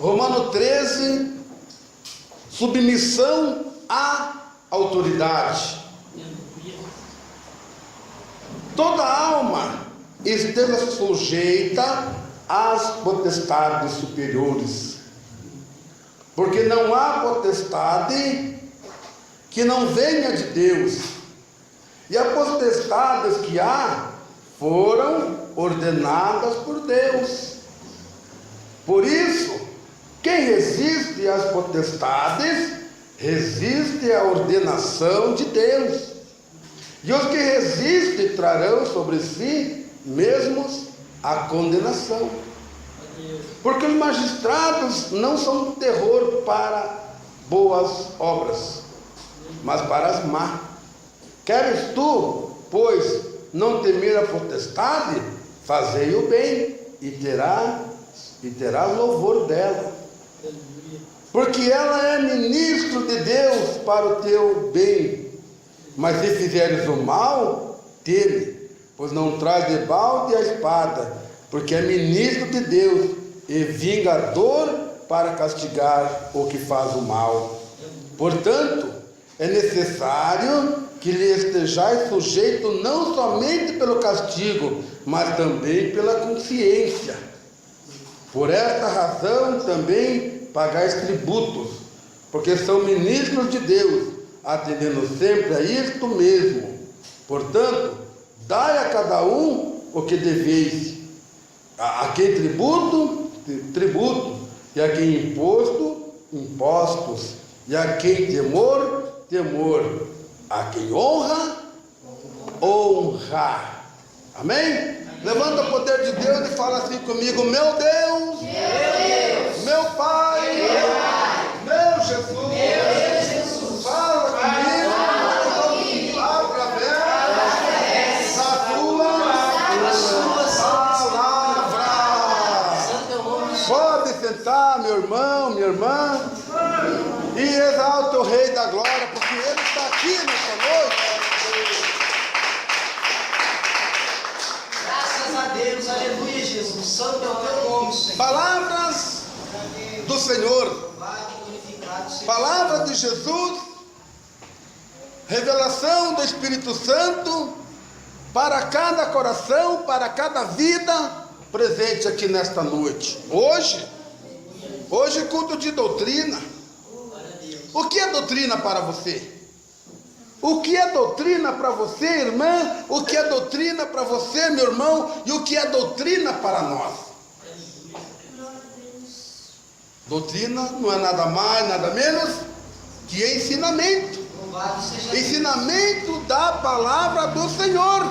Romano 13, submissão à autoridade. Toda alma esteja sujeita às potestades superiores, porque não há potestade que não venha de Deus, e as potestades que há foram ordenadas por Deus. Por isso, quem resiste às potestades, resiste à ordenação de Deus. E os que resistem trarão sobre si mesmos a condenação. Porque os magistrados não são terror para boas obras, mas para as más. Queres tu, pois, não temer a potestade? Fazei o bem, e terás louvor dela. Porque ela é ministro de Deus para o teu bem. Mas se fizeres o mal, teme, pois não traz de balde a espada, porque é ministro de Deus e vingador para castigar o que faz o mal. Portanto, é necessário que lhe estejais sujeito não somente pelo castigo, mas também pela consciência. Por esta razão também pagais tributos, porque são ministros de Deus, atendendo sempre a isto mesmo. Portanto, dai a cada um o que deveis. A quem tributo, tributo, e a quem imposto, impostos, e a quem temor, temor, a quem honra, honra. Amém? Levanta o poder de Deus e fala assim comigo: meu Deus, meu Pai, meu Jesus, fala comigo através da tua palavra. Pode sentar, meu irmão, minha irmã, e exalta o Rei da Glória, porque Ele está aqui nessa noite. Deus, aleluia, Jesus, santo é o teu nome, Senhor. Palavras do Senhor, palavra de Jesus, revelação do Espírito Santo para cada coração, para cada vida presente aqui nesta noite. Hoje culto de doutrina. O que é doutrina para você? O que é doutrina para você, irmã? O que é doutrina para você, meu irmão? E o que é doutrina para nós? Doutrina não é nada mais, nada menos que ensinamento. Ensinamento da palavra do Senhor.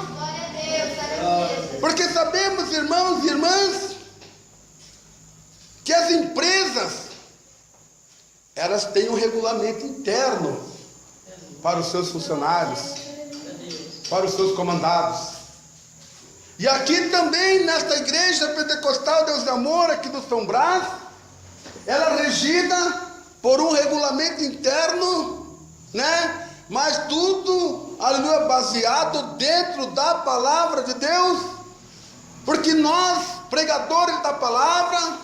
Porque sabemos, irmãos e irmãs, que as empresas, elas têm um regulamento interno para os seus funcionários, para os seus comandados. E aqui também, nesta igreja pentecostal Deus de Amor, aqui do São Brás, ela é regida por um regulamento interno, né? Mas tudo, aleluia, baseado dentro da palavra de Deus, porque nós, pregadores da palavra,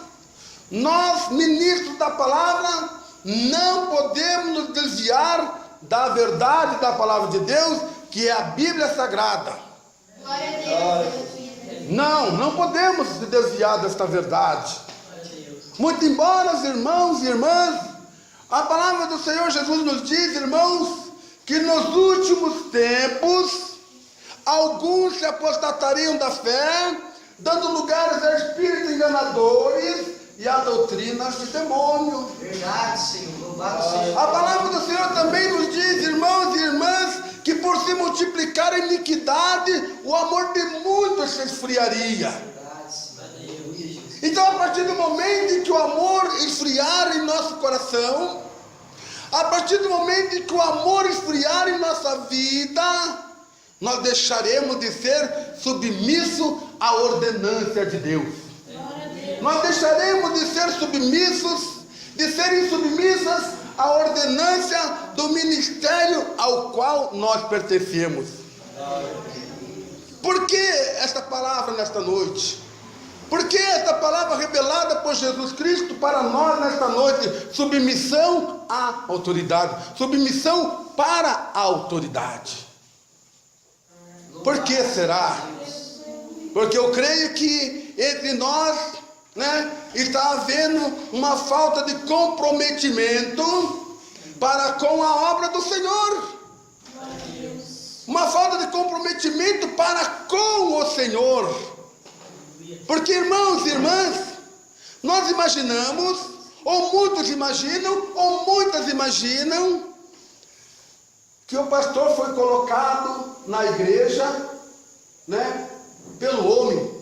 nós, ministros da palavra, não podemos nos desviar da verdade da palavra de Deus, que é a Bíblia Sagrada. Glória a Deus. Não podemos se desviar desta verdade. Muito embora, os irmãos e irmãs, a palavra do Senhor Jesus nos diz, irmãos, que nos últimos tempos alguns se apostatariam da fé, dando lugares a espíritos enganadores e a doutrinas de demônio. Verdade, Senhor. Louvado seja. A palavra do Senhor também nos diz, irmãos e irmãs, que por se multiplicar a iniquidade, o amor de muitos se esfriaria. Então, a partir do momento em que o amor esfriar em nosso coração, a partir do momento em que o amor esfriar em nossa vida, nós deixaremos de ser submissos à ordenância de Deus. Nós deixaremos de ser submissos, de serem submissas à ordenância do ministério ao qual nós pertencemos. Por que esta palavra nesta noite? Por que esta palavra revelada por Jesus Cristo para nós nesta noite: submissão à autoridade, submissão para a autoridade. Por que será? Porque eu creio que entre nós, está havendo uma falta de comprometimento para com a obra do Senhor. Uma falta de comprometimento para com o Senhor. Porque, irmãos e irmãs, nós imaginamos, ou muitos imaginam, ou muitas imaginam, que o pastor foi colocado na igreja, pelo homem.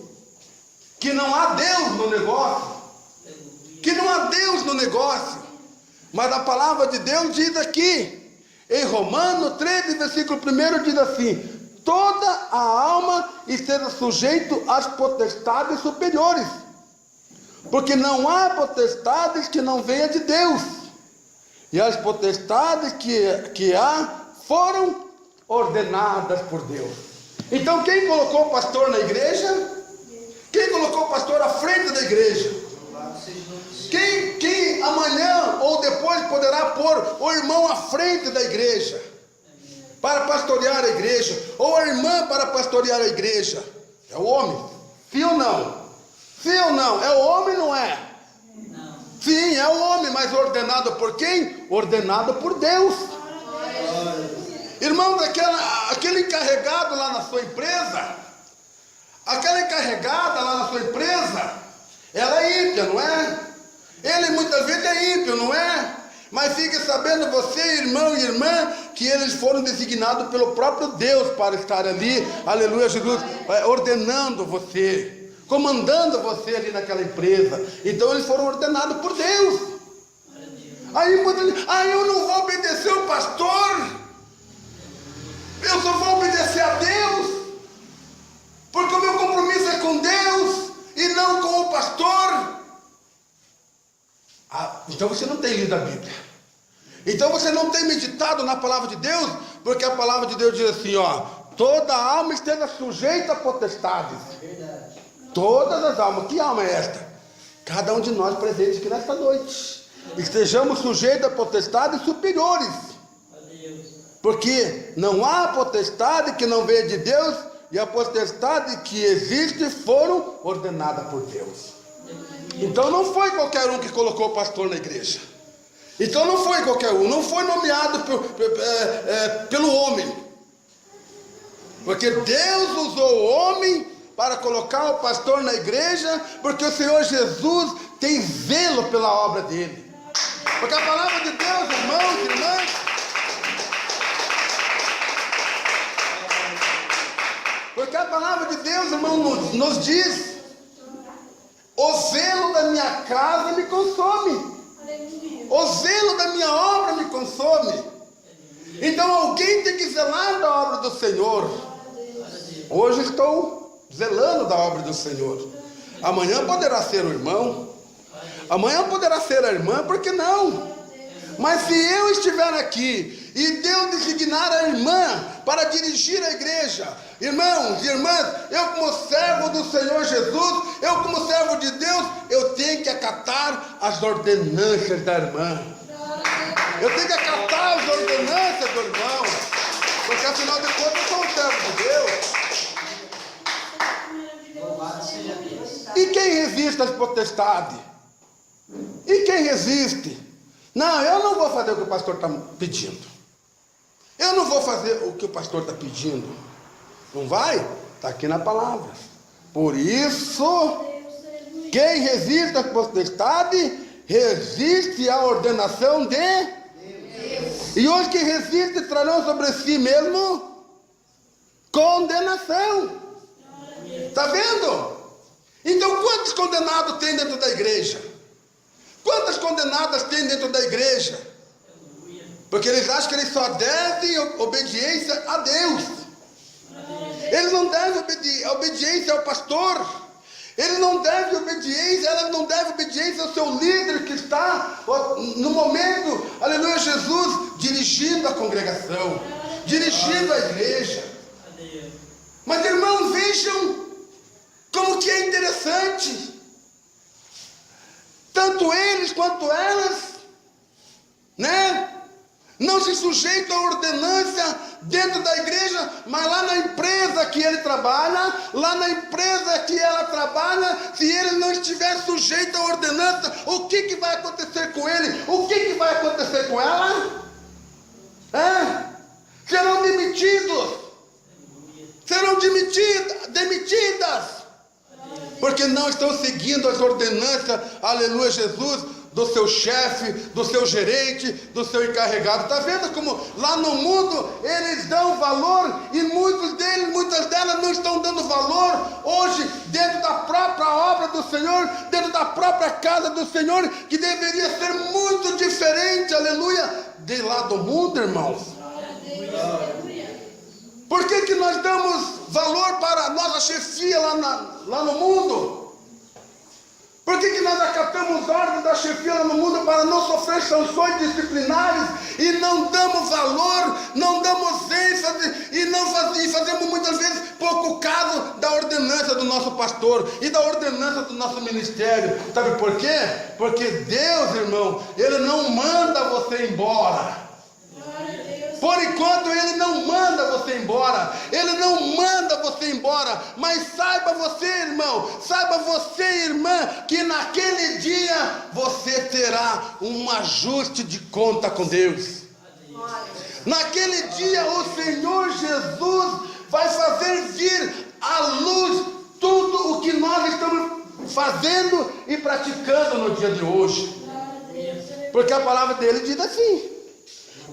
Que não há Deus no negócio. Que não há Deus no negócio. Mas a palavra de Deus diz aqui, em Romanos 13, versículo 1, diz assim: toda a alma esteja sujeito às potestades superiores, porque não há potestades que não venham de Deus, e as potestades que há foram ordenadas por Deus. Então quem colocou o pastor na igreja? Quem colocou o pastor à frente da igreja? Quem amanhã ou depois poderá pôr o irmão à frente da igreja para pastorear a igreja, ou a irmã para pastorear a igreja? É o homem. Sim ou não? Sim ou não? É o homem, não é? Não. Sim, é o homem, mas ordenado por quem? Ordenado por Deus. Irmão, aquele encarregado lá na sua empresa, aquela encarregada lá na sua empresa, ela é ímpia, não é? Ele muitas vezes é ímpio, não é? Mas fique sabendo você, irmão e irmã, que eles foram designados pelo próprio Deus para estar ali, aleluia, Jesus, ordenando você, comandando você ali naquela empresa. Então eles foram ordenados por Deus. Aí eu não vou obedecer o pastor, eu só vou obedecer a Deus, porque o meu compromisso é com Deus e não com o pastor. Então você não tem lido a Bíblia. Então você não tem meditado na palavra de Deus, porque a palavra de Deus diz assim, toda alma esteja sujeita a potestades. Verdade. Todas as almas. Que alma é esta? Cada um de nós presentes aqui nesta noite. Estejamos sujeitos a potestades superiores. Porque não há potestade que não venha de Deus, e a potestade que existe foram ordenadas por Deus. Então não foi qualquer um que colocou o pastor na igreja. Então não foi qualquer um, não foi nomeado pelo homem. Porque Deus usou o homem para colocar o pastor na igreja, porque o Senhor Jesus tem zelo pela obra dele. Porque a palavra de Deus, irmãos e irmãs, porque a palavra de Deus, irmão, nos diz: o zelo da minha casa me consome. O zelo da minha obra me consome. Então alguém tem que zelar da obra do Senhor. Hoje estou zelando da obra do Senhor. Amanhã poderá ser o irmão, amanhã poderá ser a irmã, por que não? Mas se eu estiver aqui e Deus designar a irmã para dirigir a igreja, irmãos e irmãs, eu como servo do Senhor Jesus, eu como servo de Deus, eu tenho que acatar as ordenanças da irmã. Eu tenho que acatar as ordenanças do irmão, porque afinal de contas eu sou um servo de Deus. E quem resiste às potestades? E quem resiste? Não, eu não vou fazer o que o pastor está pedindo. Eu não vou fazer o que o pastor está pedindo. Não vai? Está aqui na palavra. Por isso, quem resiste às potestades, resiste à ordenação de Deus. E os que resistem trarão sobre si mesmo condenação. Está vendo? Então quantos condenados tem dentro da igreja? Quantas condenadas tem dentro da igreja? Porque eles acham que eles só devem obediência a Deus. Eles não devem obediência ao pastor. Eles não devem obediência, elas não devem obediência ao seu líder que está no momento, aleluia, Jesus, dirigindo a congregação, dirigindo a igreja. Mas irmãos, vejam como que é interessante. tanto eles quanto elas, né? Não se sujeitam à ordenança dentro da igreja, mas lá na empresa que ele trabalha, lá na empresa que ela trabalha, se ele não estiver sujeito à ordenança, o que vai acontecer com ele? O que vai acontecer com ela? Serão demitidos, serão demitidas, porque não estão seguindo as ordenanças, aleluia, Jesus, do seu chefe, do seu gerente, do seu encarregado. Está vendo como lá no mundo eles dão valor e muitas delas não estão dando valor hoje dentro da própria obra do Senhor, dentro da própria casa do Senhor, que deveria ser muito diferente, aleluia, de lá do mundo, irmãos. Por que nós damos valor para a nossa chefia lá no mundo? Por que nós acatamos ordens da chefia lá no mundo para não sofrer sanções disciplinares e não damos valor, não damos ênfase e fazemos muitas vezes pouco caso da ordenança do nosso pastor e da ordenança do nosso ministério? Sabe por quê? Porque Deus, irmão, Ele não manda você embora. Por enquanto Ele não manda você embora, Ele não manda você embora, mas saiba você, irmão, saiba você, irmã, que naquele dia você terá um ajuste de conta com Deus. Naquele dia o Senhor Jesus vai fazer vir à luz tudo o que nós estamos fazendo e praticando no dia de hoje, porque a palavra dele diz assim: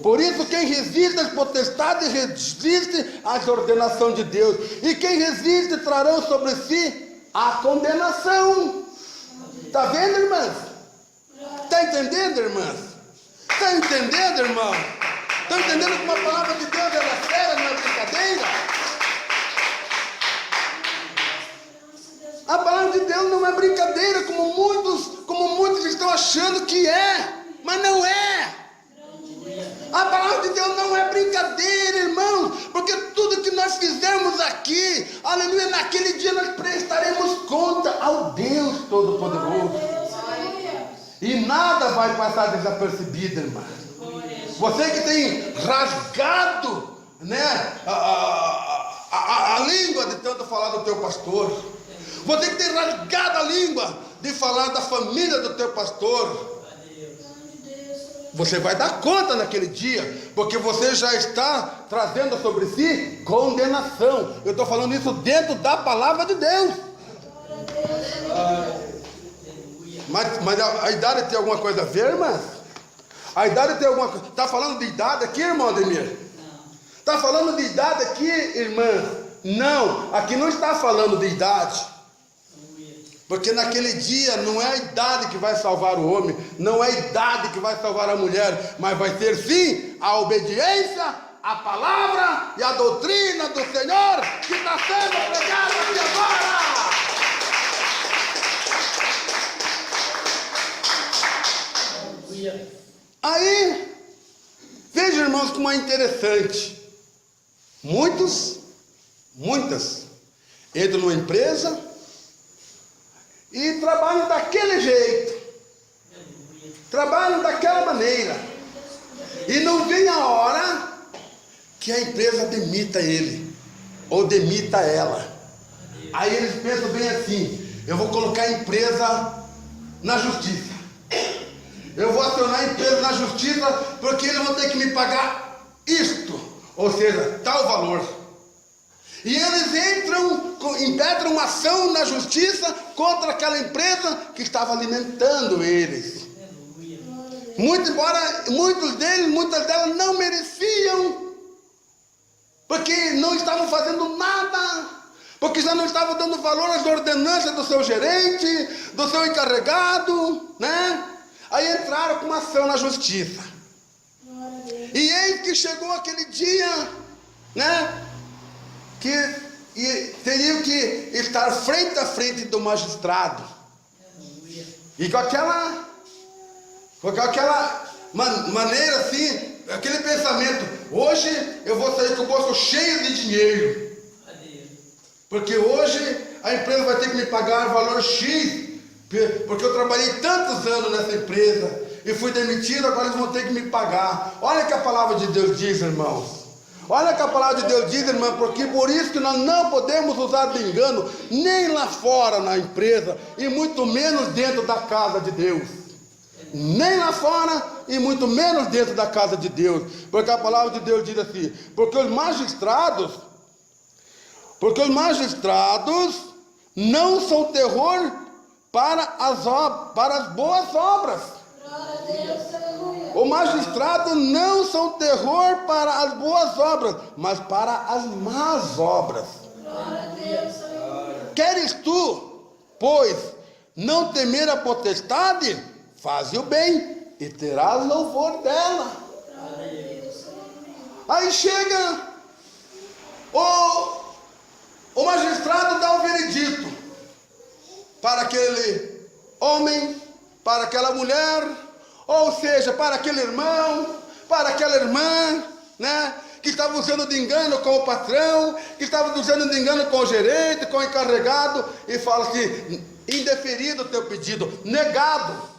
por isso quem resiste às potestades resiste às ordenações de Deus, e quem resiste trarão sobre si a condenação. Está vendo, irmãs? Está entendendo, irmãs? Está entendendo, irmão? Está entendendo que uma palavra de Deus é séria, não é brincadeira? A palavra de Deus não é brincadeira, como muitos estão achando que é, mas não é. A palavra de Deus não é brincadeira, irmãos, porque tudo que nós fizermos aqui, aleluia, naquele dia nós prestaremos conta ao Deus Todo-Poderoso. E nada vai passar desapercebido, irmã. Você que tem rasgado, né, a língua de tanto falar do teu pastor, você que tem rasgado a língua de falar da família do teu pastor, você vai dar conta naquele dia, porque você já está trazendo sobre si condenação. Eu estou falando isso dentro da palavra de Deus. Mas a idade tem alguma coisa a ver, irmã? A idade tem alguma coisa. Está falando de idade aqui, irmão Ademir? Está falando de idade aqui, irmã? Não, aqui não está falando de idade. Porque naquele dia não é a idade que vai salvar o homem, não é a idade que vai salvar a mulher, mas vai ser sim a obediência à palavra e à doutrina do Senhor que está sendo pregada aqui agora. Aí, veja, irmãos, como é interessante. Muitas entram numa empresa e trabalham daquele jeito, trabalham daquela maneira, e não vem a hora que a empresa demita ele, ou demita ela. Aí eles pensam bem assim: eu vou colocar a empresa na justiça, eu vou acionar a empresa na justiça, porque eles vão ter que me pagar isto, ou seja, tal valor. E eles impetram uma ação na justiça contra aquela empresa que estava alimentando eles. Embora muitas delas não mereciam, porque não estavam fazendo nada, porque já não estavam dando valor às ordenanças do seu gerente, do seu encarregado, né? Aí entraram com uma ação na justiça. E eis que chegou aquele dia, né, que teriam que estar frente a frente do magistrado, e com aquela maneira assim, aquele pensamento: hoje eu vou sair com o bolso cheio de dinheiro, porque hoje a empresa vai ter que me pagar valor X porque eu trabalhei tantos anos nessa empresa e fui demitido, agora eles vão ter que me pagar. Olha o que a palavra de Deus diz, irmãos. Olha o que a palavra de Deus diz, irmão, porque por isso que nós não podemos usar de engano, nem lá fora na empresa, e muito menos dentro da casa de Deus. Nem lá fora, e muito menos dentro da casa de Deus. Porque a palavra de Deus diz assim, porque os magistrados não são terror para as boas obras. O magistrado não são terror para as boas obras, mas para as más obras. Queres tu, pois, não temer a potestade? Faze o bem e terás louvor dela. Aí chega o magistrado, dá o veredito para aquele homem, para aquela mulher, ou seja, para aquele irmão, para aquela irmã, né, que estava usando de engano com o patrão, que estava usando de engano com o gerente, com o encarregado, e fala assim, indeferido o teu pedido, negado.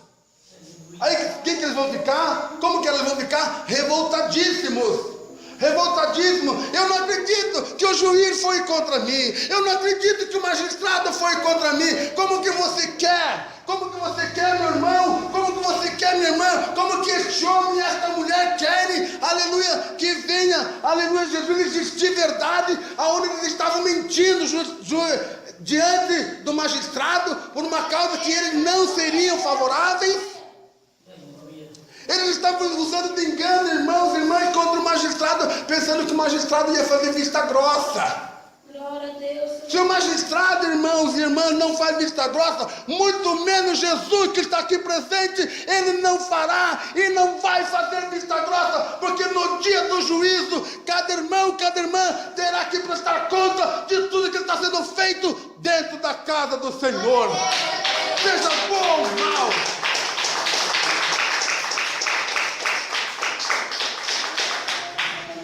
Aí o que eles vão ficar? Como que eles vão ficar? Revoltadíssimos. Eu não acredito que o juiz foi contra mim, eu não acredito que o magistrado foi contra mim. Como que você quer? Como que você quer, meu irmão? Como que você quer, minha irmã? Como que este homem e esta mulher querem, aleluia, que venha, aleluia, Jesus existir verdade, aonde eles estavam mentindo diante do magistrado, por uma causa que eles não seriam favoráveis? Eles estavam usando de engano, irmãos e irmãs, contra o magistrado, pensando que o magistrado ia fazer vista grossa. Glória a Deus. Se o magistrado, irmãos e irmãs, não faz vista grossa, muito menos Jesus que está aqui presente, ele não fará e não vai fazer vista grossa, porque no dia do juízo, cada irmão, cada irmã terá que prestar conta de tudo que está sendo feito dentro da casa do Senhor. Seja bom ou mal.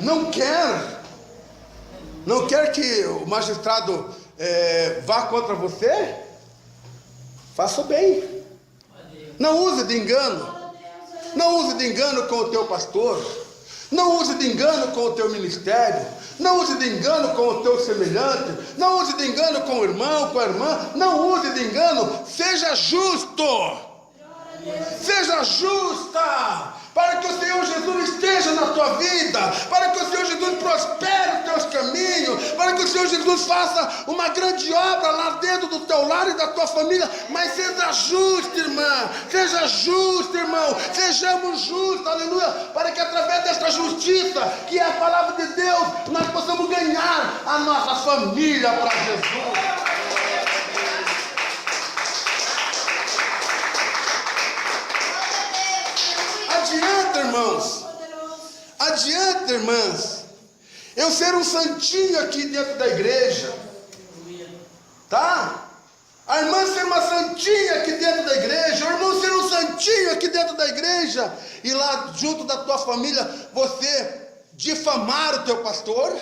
Não quer que o magistrado vá contra você? Faça o bem. Não use de engano. Não use de engano com o teu pastor. Não use de engano com o teu ministério. Não use de engano com o teu semelhante. Não use de engano com o irmão, com a irmã. Não use de engano. Seja justo. Seja justa. Para que o Senhor Jesus esteja na tua vida, para que o Senhor Jesus prospere os teus caminhos, para que o Senhor Jesus faça uma grande obra lá dentro do teu lar e da tua família. Mas seja justo, irmã, seja justo, irmão, sejamos justos, aleluia, para que através desta justiça, que é a palavra de Deus, nós possamos ganhar a nossa família para Jesus. Adianta, irmãs, eu ser um santinho aqui dentro da igreja, tá? A irmã ser uma santinha aqui dentro da igreja, o irmão ser um santinho aqui dentro da igreja, e lá junto da tua família, você difamar o teu pastor?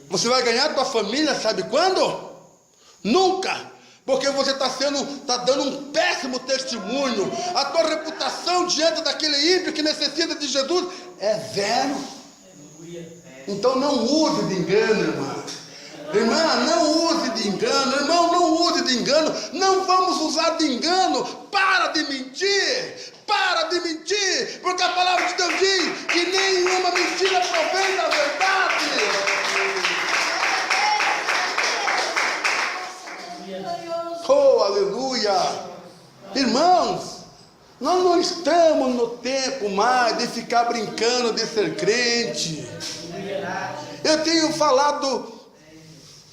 Você vai ganhar a tua família, sabe quando? Nunca! Porque você está dando um péssimo testemunho. A tua reputação diante daquele ímpio que necessita de Jesus é zero. Então não use de engano, irmã. Irmã, não use de engano. Irmão, não use de engano. Não vamos usar de engano. Para de mentir. Para de mentir. Porque a palavra de Deus diz que nenhuma mentira provém da verdade. Oh, aleluia! Irmãos, nós não estamos no tempo mais de ficar brincando de ser crente. Eu tenho falado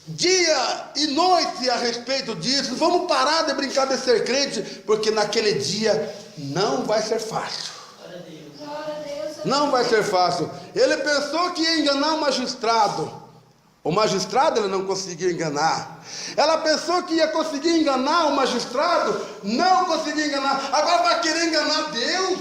dia e noite a respeito disso. Vamos parar de brincar de ser crente, porque naquele dia não vai ser fácil. Não vai ser fácil. Ele pensou que ia enganar o magistrado. O magistrado ele não conseguiu enganar. Ela pensou que ia conseguir enganar o magistrado, não conseguiu enganar. Agora vai querer enganar Deus.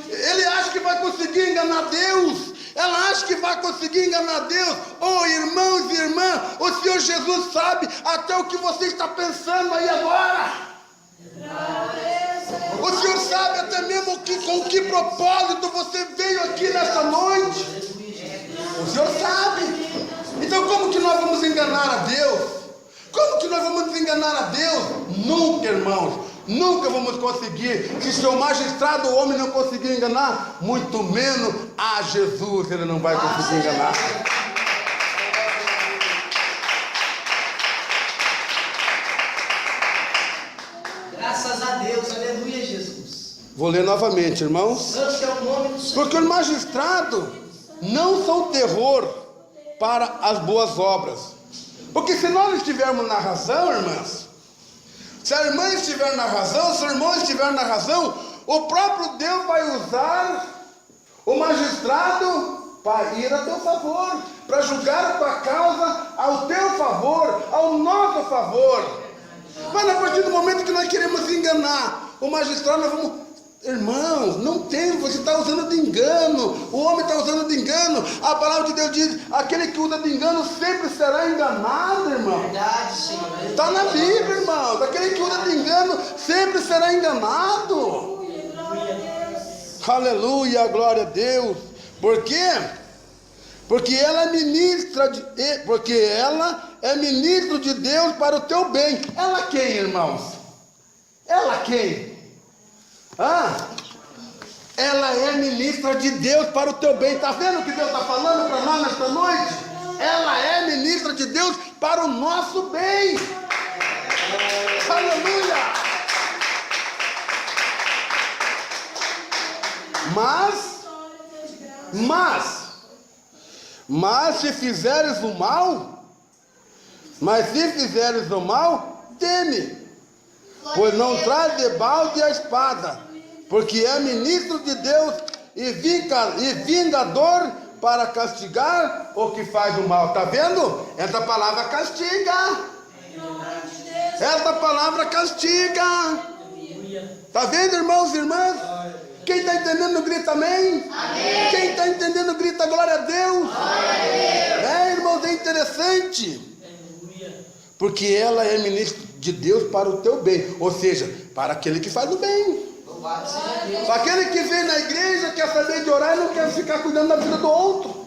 Ele acha que vai conseguir enganar Deus. ela acha que vai conseguir enganar Deus. Oh, irmãos e irmãs, o Senhor Jesus sabe até o que você está pensando aí agora. O Senhor sabe até mesmo com que propósito você veio aqui nessa noite. O Senhor sabe. Então como que nós vamos enganar a Deus? Como que nós vamos enganar a Deus? Nunca, irmãos, nunca vamos conseguir. Se seu magistrado, o homem, não conseguir enganar, muito menos a Jesus ele não vai conseguir enganar. Graças a Deus, aleluia, Jesus. Vou ler novamente, irmãos. Santo é o nome do Senhor. Porque os magistrados não são terror para as boas obras. Porque se nós estivermos na razão, irmãs, se a irmã estiver na razão, se o irmão estiver na razão, o próprio Deus vai usar o magistrado para ir a teu favor, para julgar a tua causa ao teu favor, ao nosso favor. Mas a partir do momento que nós queremos enganar o magistrado, nós vamos... Irmãos, não tem, você está usando de engano, o homem está usando de engano. A palavra de Deus diz, aquele que usa de engano sempre será enganado, irmão. Verdade, Senhor. Está na Bíblia, irmão. Aquele que usa de engano sempre será enganado. Aleluia, glória a Deus. Por quê? Porque ela é ministro de Deus para o teu bem. Ela quem, irmãos? Ela quem? Ela é ministra de Deus para o teu bem. Está vendo o que Deus está falando para nós nesta noite? Ela é ministra de Deus para o nosso bem. Aleluia. Mas se fizeres o mal, teme, pois não traz debalde a espada, porque é ministro de Deus e vingador para castigar o que faz o mal. Está vendo? Essa palavra castiga. Essa palavra castiga. Está vendo, irmãos e irmãs? Quem está entendendo grita amém. Amém. Quem está entendendo grita glória a Deus. Irmãos, é interessante. Porque ela é ministro de Deus para o teu bem, ou seja, para aquele que faz o bem. Para aquele que vem na igreja, quer saber de orar e não quer ficar cuidando da vida do outro.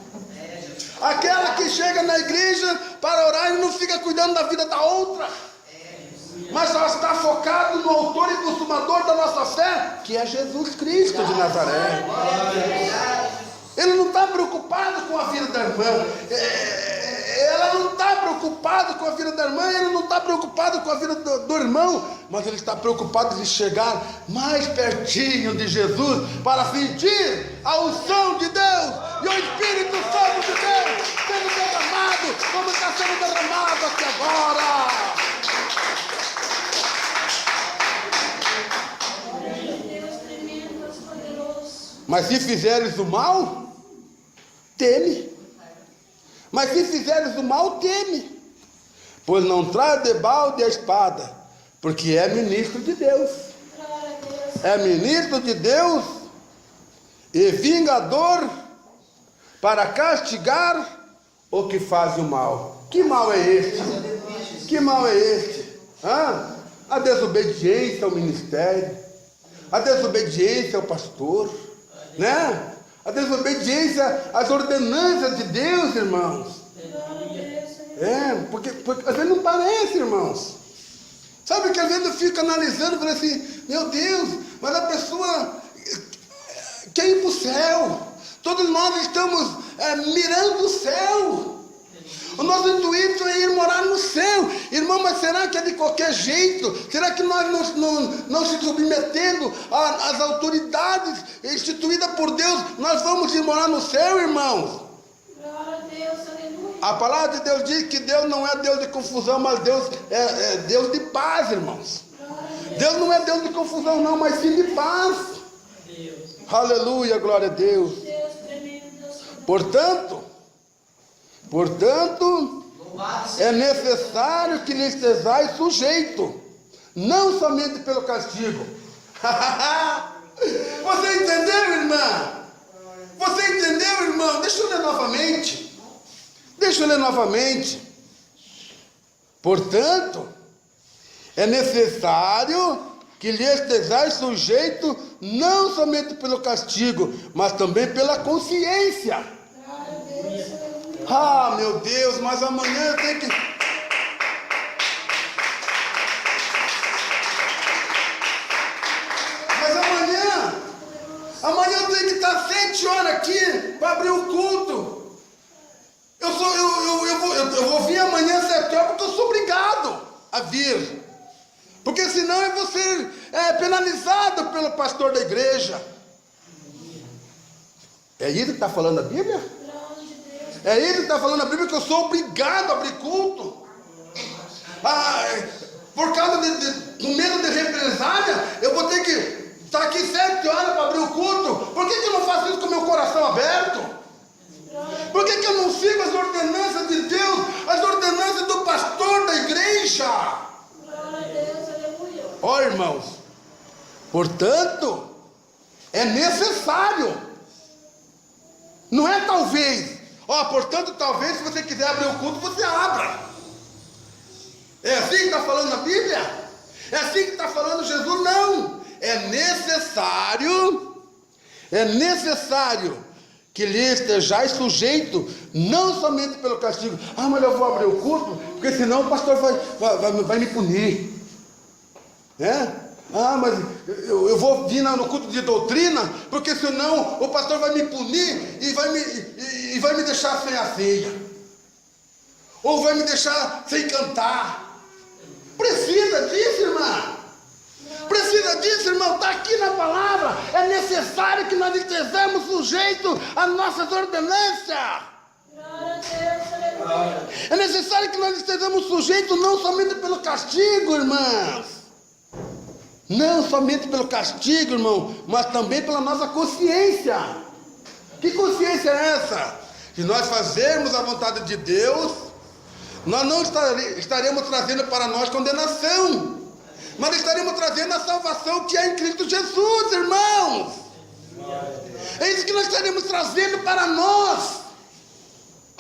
Aquela que chega na igreja para orar e não fica cuidando da vida da outra. Mas ela está focada no autor e consumador da nossa fé, que é Jesus Cristo de Nazaré. Ele não está preocupado com a vida da irmã. Ela não está preocupada com a vida da irmã, ele não está preocupado com a vida do irmão, mas ele está preocupado de chegar mais pertinho de Jesus para sentir a unção de Deus e o Espírito Santo de Deus sendo derramado, como está sendo derramado aqui agora. Mas se fizeres o mal, teme. Mas se fizeres o mal, teme, pois não traz debalde a espada, porque é ministro de Deus. É ministro de Deus e vingador para castigar o que faz o mal. Que mal é este? Que mal é este? A desobediência ao ministério, a desobediência ao pastor, né? A desobediência às ordenanças de Deus, irmãos. Porque às vezes não parece, irmãos. Sabe que às vezes eu fico analisando e falo assim, meu Deus, mas a pessoa quer ir para o céu. Todos nós estamos mirando o céu. O nosso intuito é ir morar no céu. Irmão, mas será que é de qualquer jeito? Será que nós não se submetendo às autoridades instituídas por Deus, nós vamos ir morar no céu, irmãos? Glória a Deus, aleluia. A palavra de Deus diz que Deus não é Deus de confusão, mas Deus é Deus de paz, irmãos. Deus não é Deus de confusão não, mas sim de paz. Aleluia, glória a Deus. Portanto, é necessário que lhe estejais sujeito, não somente pelo castigo. Você entendeu, irmã? Você entendeu, irmão? Deixa eu ler novamente. Deixa eu ler novamente. Portanto, é necessário que lhe estejais sujeito não somente pelo castigo, mas também pela consciência. Glória a Deus, aleluia. Ah, meu Deus, mas amanhã eu tenho que... Mas amanhã eu tenho que estar 7 horas aqui para abrir o culto. Eu vou vir amanhã às 7 horas porque eu sou obrigado a vir. Porque senão eu vou ser penalizado pelo pastor da igreja. É isso que está falando a Bíblia? Glória de Deus. É isso que está falando a Bíblia, que eu sou obrigado a abrir culto. Por causa do medo de represália, eu vou ter que estar aqui 7 horas para abrir o culto. Por que eu não faço isso com o meu coração aberto? Por que eu não sigo as ordenanças de Deus, as ordenanças do pastor da igreja? Glória a Deus, aleluia. Ó, irmãos, portanto, é necessário, não é talvez. Portanto, talvez, se você quiser abrir o culto, você abra. É assim que está falando a Bíblia? É assim que está falando Jesus? Não. É necessário que lhe estejais sujeito, não somente pelo castigo. Mas eu vou abrir o culto, porque senão o pastor vai me punir. Mas eu vou vir no culto de doutrina, porque senão o pastor vai me punir e vai me deixar sem a ceia. Ou vai me deixar sem cantar. Precisa disso, irmã. Precisa disso, irmão. Está aqui na palavra. É necessário que nós estejamos sujeitos às nossas ordenanças. Glória a Deus, aleluia. É necessário que nós estejamos sujeitos não somente pelo castigo, irmãos. Não somente pelo castigo, irmão, mas também pela nossa consciência. Que consciência é essa? Que nós fazermos a vontade de Deus, nós não estaremos trazendo para nós condenação, mas estaremos trazendo a salvação que é em Cristo Jesus, irmãos. É isso que nós estaremos trazendo para nós.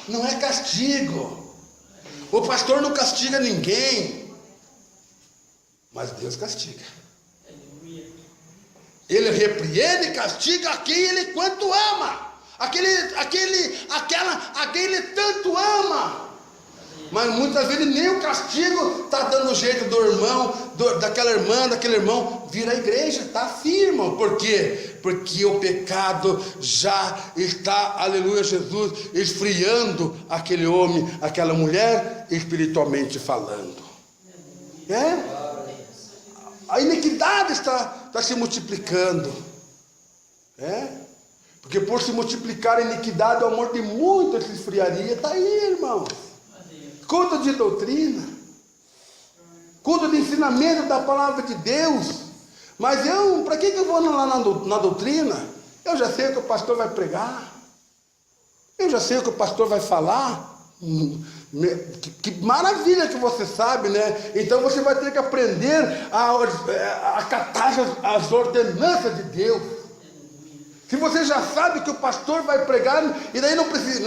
Não é castigo. O pastor não castiga ninguém, mas Deus castiga. Ele repreende e castiga a quem ele quanto ama. A quem ele tanto ama. Mas muitas vezes nem o castigo está dando jeito do irmão, daquela irmã, daquele irmão vir à igreja. Está assim, irmão. Por quê? Porque o pecado já está, aleluia, Jesus, esfriando aquele homem, aquela mulher, espiritualmente falando. A iniquidade está se multiplicando. Porque por se multiplicar a iniquidade, o amor de muitos se esfriaria. Está aí, irmão. Culto de doutrina, culto de ensinamento da palavra de Deus. Mas para que eu vou lá na doutrina? Eu já sei o que o pastor vai pregar, eu já sei o que o pastor vai falar. Que maravilha que você sabe, né? Então você vai ter que aprender a acatar as ordenanças de Deus. Se você já sabe que o pastor vai pregar, e daí não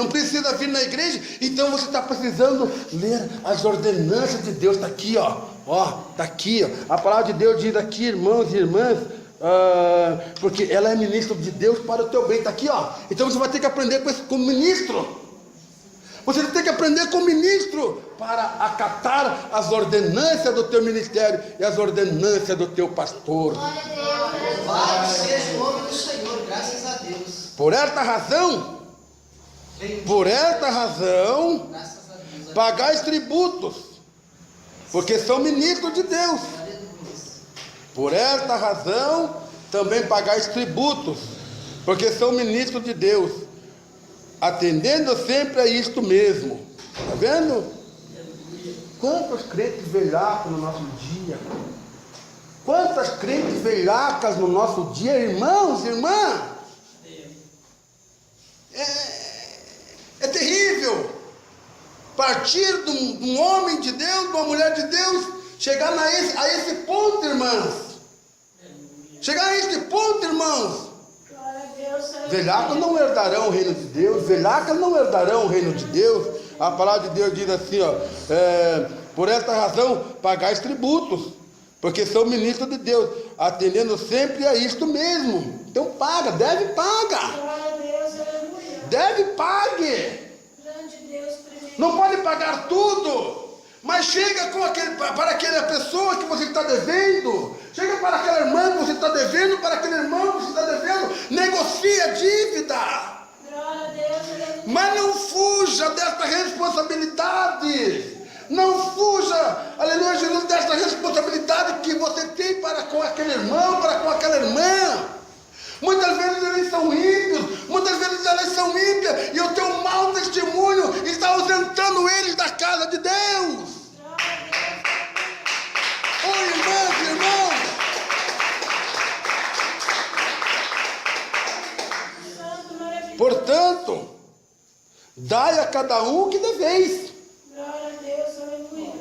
precisa vir na igreja, então você está precisando ler as ordenanças de Deus. Está aqui, está aqui, ó. A palavra de Deus diz aqui, irmãos e irmãs, porque ela é ministro de Deus para o teu bem. Está aqui, ó. Então você vai ter que aprender com ministro. Você tem que aprender com ministro para acatar as ordenanças do teu ministério e as ordenanças do teu pastor. Glória a Deus, Louvado seja o nome do Senhor, graças a Deus. Por esta razão, Graças a Deus. pagais tributos, porque são ministros de Deus. Por esta razão, também pagais tributos, porque são ministros de Deus, atendendo sempre a isto mesmo. Está vendo? Quantos crentes velhacos no nosso dia? Quantas crentes velhacas no nosso dia, irmãos e irmãs? É terrível partir de um homem de Deus, de uma mulher de Deus, chegar a esse ponto, irmãos. Chegar a esse ponto, irmãos. glória a Deus, Velhacos não herdarão o reino de Deus. Velhacas não herdarão o reino de Deus. A palavra de Deus diz assim, ó, por esta razão pagais tributos, porque são ministros de Deus, atendendo sempre a isto mesmo. Então paga, deve, paga. Glória a Deus, aleluia. Deve, pague. Grande Deus, primeiro. Não pode pagar tudo, mas chega para aquela pessoa que você está devendo, chega para aquela irmã que você está devendo, para aquele irmão que você está devendo, negocia a dívida. Glória a Deus, aleluia. Mas não fuja desta responsabilidade. Não fuja, aleluia, Jesus, desta responsabilidade que você tem para com aquele irmão, para com aquela irmã. Muitas vezes eles são ímpios, muitas vezes elas são ímpias, e o teu mau testemunho está ausentando eles da casa de Deus. Oh, irmãs e irmãos, Santo, maravilhoso. portanto, dai a cada um o que deveis. Glória a Deus, aleluia.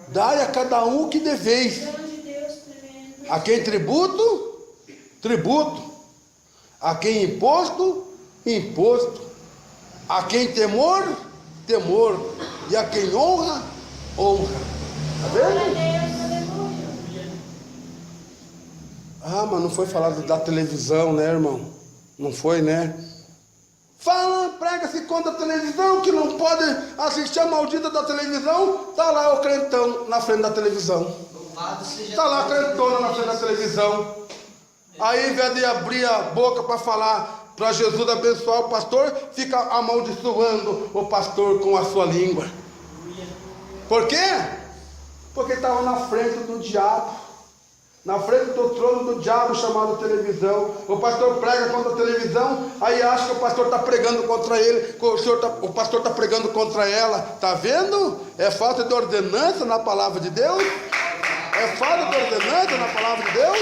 Dai a cada um o que deveis. Grande Deus, tremendo. A quem tributo, tributo. A quem imposto, imposto. A quem temor, temor. E a quem honra, honra. Tá Glória a vendo? Deus, aleluia. Ah, mas não foi falado da televisão, né, irmão? Não foi, né? Fala, prega-se contra a televisão, que não pode assistir a maldita da televisão. Tá lá o crentão na frente da televisão. Louvado seja Está lá a Deus. crentona na frente da televisão. Aí, ao invés de abrir a boca para falar, para Jesus abençoar o pastor, fica amaldiçoando o pastor com a sua língua. Por quê? Porque estava na frente do diabo. Na frente do trono do diabo chamado televisão. O pastor prega contra a televisão, aí acha que o pastor está pregando contra ele, o pastor está pregando contra ela. Está vendo? É falta de ordenança na palavra de Deus? É falta de ordenança na palavra de Deus?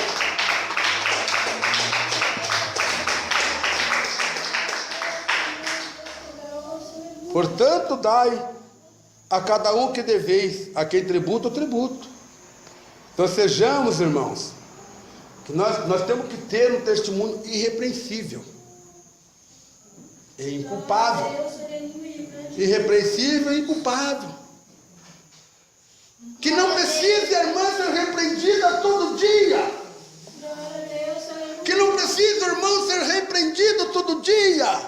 Portanto, dai a cada um que deveis, a quem tributo, tributo. Então sejamos, irmãos, que nós temos que ter um testemunho irrepreensível, e inculpável, Glória a Deus, aleluia. Grande irrepreensível e inculpável. Que não precise a irmã ser repreendida todo dia. Glória a Deus, aleluia. Que não precisa o irmão ser repreendido todo dia.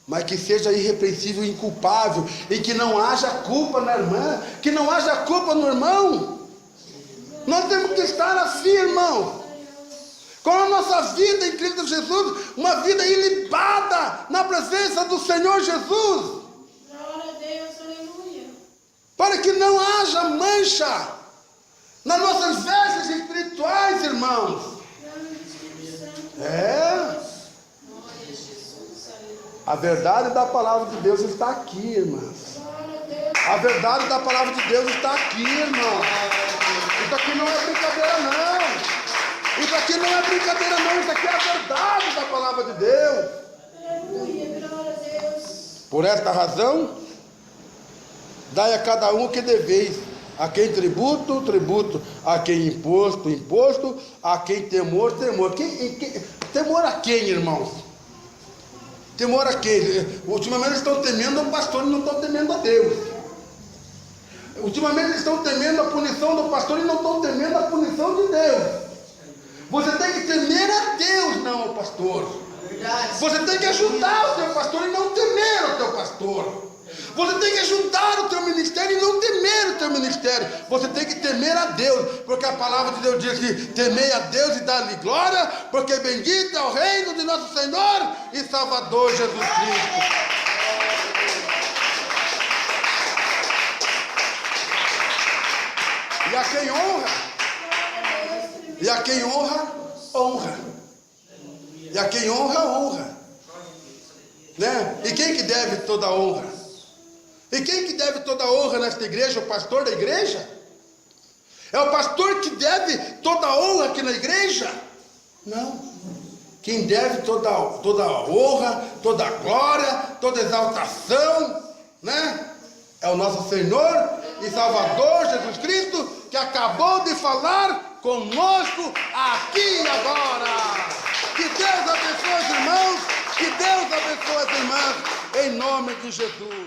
Mas que seja irrepreensível e inculpável. E que não haja culpa na irmã. Que não haja culpa no irmão. Nós temos que estar assim, irmão. Com a nossa vida em Cristo Jesus. Uma vida ilibada na presença do Senhor Jesus. Glória a Deus, aleluia. Para que não haja mancha nas nossas vestes espirituais, irmãos. Grande Espírito Santo. É. A verdade da palavra de Deus está aqui, irmãs. Glória a Deus. A verdade da palavra de Deus está aqui, irmão. Isso aqui não é brincadeira, não. Isso aqui não é brincadeira, não. Isso aqui é a verdade da palavra de Deus. Aleluia, glória a Deus. Por esta razão, dai a cada um o que deveis. A quem tributo, tributo. A quem imposto, imposto. A quem temor, temor. Temor a quem, irmãos? Temor a quem? Ultimamente eles estão temendo o pastor e não estão temendo a Deus. Ultimamente eles estão temendo a punição do pastor e não estão temendo a punição de Deus. Você tem que temer a Deus, não ao pastor. Verdade. Você tem que ajudar o teu pastor e não temer o teu pastor. Você tem que ajudar o teu ministério e não temer o teu ministério. Você tem que temer a Deus, porque a palavra de Deus diz que temei a Deus e dá-lhe glória, porque bendito é o reino de nosso Senhor e Salvador Jesus Cristo. E a quem honra, e a quem honra, honra. E a quem honra, honra. Né? E quem que deve toda a honra? E quem que deve toda a honra nesta igreja? O pastor da igreja? É o pastor que deve toda a honra aqui na igreja? Não. Quem deve toda a honra, toda a glória, toda a exaltação, né? É o nosso Senhor e Salvador Jesus Cristo, que acabou de falar conosco aqui e agora. Que Deus abençoe os irmãos, que Deus abençoe as irmãs, em nome de Jesus.